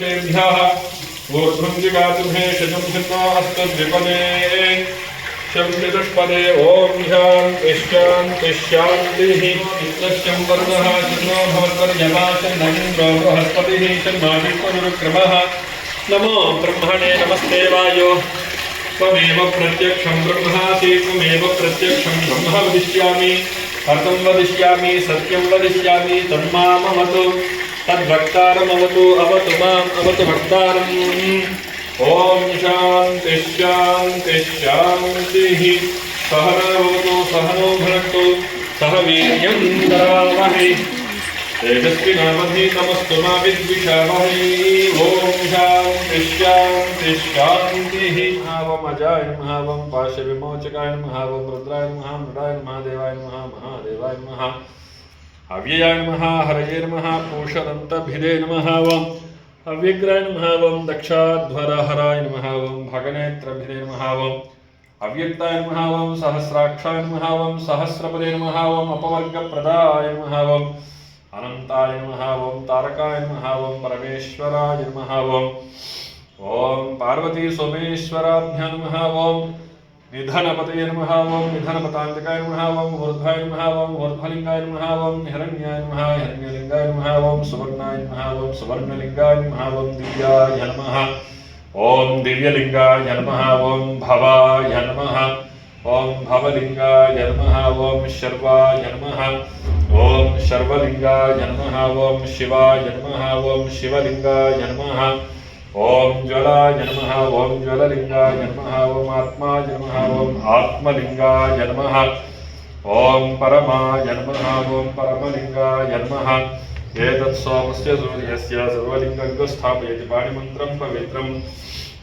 शेभ्यः ऊर्ध्वं जिगातुभे शतं शतास्तद्विपदे शब्ददुष्पदे ॐ शान्तिः नित्यं वरुणः शन्नो भवत्पर्यमा शन्नो बृहस्पतिः शन्नो विष्णुरुक्रमः नमो ब्रह्मणे नमस्ते वायो त्वमेव प्रत्यक्षं ब्रह्मासि त्वमेव प्रत्यक्षं ब्रह्म वदिष्यामि अर्थं वदिष्यामि सत्यं वदिष्यामि तन्मामवतु तद्भक्तारमवतु अवतु माम् अवतु भक्तारम् ॐ शान्तिः सहनावतु सहनो भुनक्तु सह वीर्यं करावहै तेजस्विनावधीतमस्तु मा विद्विषावहै ॐ शान्तिः महावमजाय नमः वं पाशविमोचकाय नमः वं रुद्राय नमः मृडाय नमः देवाय नमः महादेवाय नमः अव्ययाय नमः हरये नमः पूषदन्तभिदे नमः वं अव्यग्राय नमः वं दक्षाध्वरहराय नमः वं भगनेत्रभिदे नमः वं अव्यक्ताय नमः वं सहस्राक्षाय नमः वं सहस्रपदे नमः वं अपवर्गप्रदाय नमः वं अनन्ताय नमः वं तारकाय नमः वं परमेश्वराय नमः वं ॐ पार्वती सोमेश्वराभ्यां नमः वं निधनपतये नमः वं निधनपतान्तकाय नमः वं ऊर्ध्वाय नमः वं ऊर्ध्वलिङ्गाय नमः वं हिरण्याय नमः हिरण्यलिङ्गाय नमः वं सुवर्णाय नमः वं सुवर्णलिङ्गाय नमः वं दिव्याय नमः ॐ दिव्यलिङ्गाय नमः ॐ भवाय नमः ॐ भवलिङ्गाय नमः ॐ शर्वाय नमः ॐ शर्वलिङ्गाय नमः ॐ शिवाय नमः ॐ शिवलिङ्गाय नमः ॐ ज्वलाय नमः ॐ ज्वललिङ्गाय नमः ॐ आत्माय नमः ॐ आत्मलिङ्गाय नमः ॐ परमाय नमः ॐ परमलिङ्गाय नमः एतत् सोमस्य सूर्यस्य सर्वलिङ्गं स्थापयति पाणिमन्त्रं पवित्रं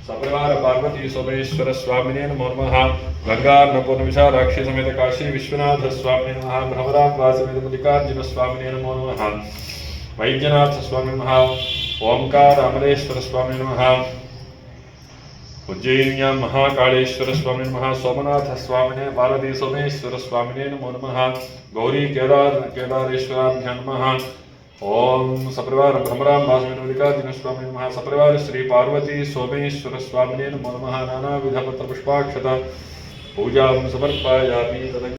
सपरिवार पार्वती सोमेश्वर स्वामिने नमो नमः गंगार्णपूर्णविशालाक्षी समेत काशी विश्वनाथ स्वामिने नमः भ्रमराम्बा समेत मल्लिकार्जुन स्वामिने नमो नमः वैद्यनाथ स्वामिने नमः ओंकार अमलेश्वर स्वामिने नमः उज्जयिन्यां महाकालेश्वर स्वामिने नमः सोमनाथ स्वामिने पार्वती सोमेश्वर स्वामिने नमो नमः गौरी केदारेश्वराभ्यां नमः ओम सपरिवार भ्रमराम्बा समेत मल्लिकार्जुन स्वामिने नमः सपरिवार श्री पार्वती सोमेश्वर स्वामिने नमो नमः नानाविध पत्र पुष्पाक्षत पूजां समर्पयामि।